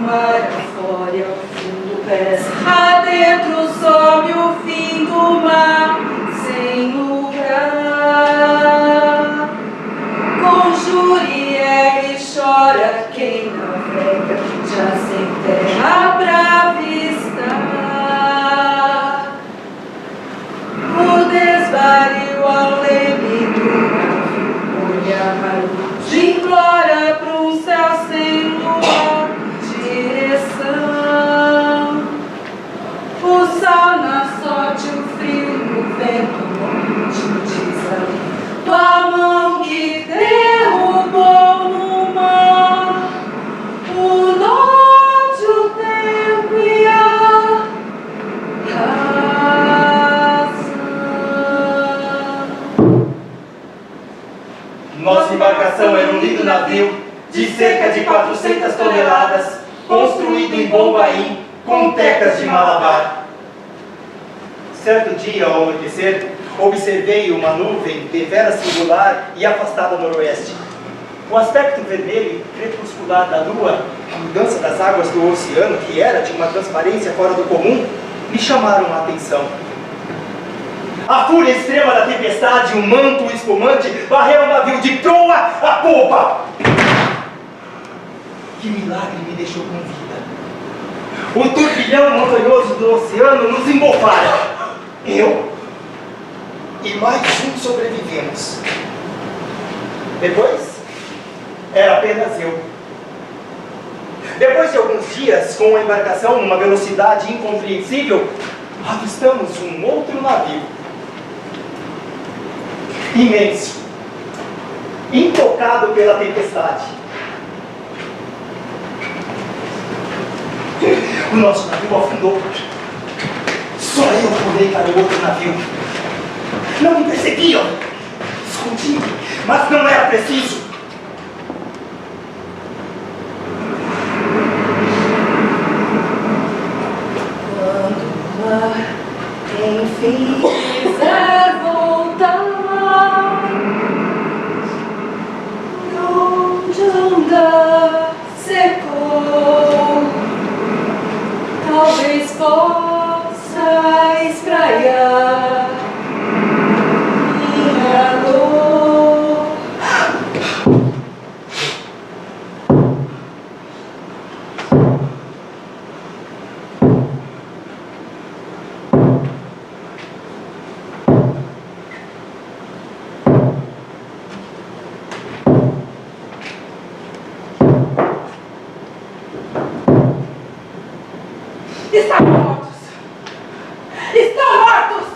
mar afora e ao fundo pés. Adentro some o fim do mar, sem lugar. Conjure e chora quem navega, já sem terra pra avistar. O desvario ao leme do navio, olhar de implora pro céu sem luar, direção. O sol na sorte, o frio no vento, onde desalento, a mão que derrubou no mar o norte, o tempo e a razão. Nossa embarcação era um lindo navio de cerca de 400 toneladas, construído em Bombaim com tecas de Malabar. Certo dia, ao anoitecer, observei uma nuvem deveras singular e afastada a noroeste. O aspecto vermelho e crepuscular da lua, a mudança das águas do oceano, que era de uma transparência fora do comum, me chamaram a atenção. A fúria extrema da tempestade, um manto espumante, varreu o navio de proa a popa. Que milagre me deixou com vida! O turbilhão montanhoso do oceano nos embofara. Eu e mais um sobrevivemos. Depois, era apenas eu. Depois de alguns dias, com a embarcação numa velocidade incompreensível, avistamos um outro navio. Imenso, intocado pela tempestade. O nosso navio afundou. Só eu pulei para o outro navio. Não me perseguiam. Escondi, mas não era preciso. Quando o mar enfim quiser voltar, onde andar secou, talvez possa espraiar minha dor. Estão mortos! Estão mortos!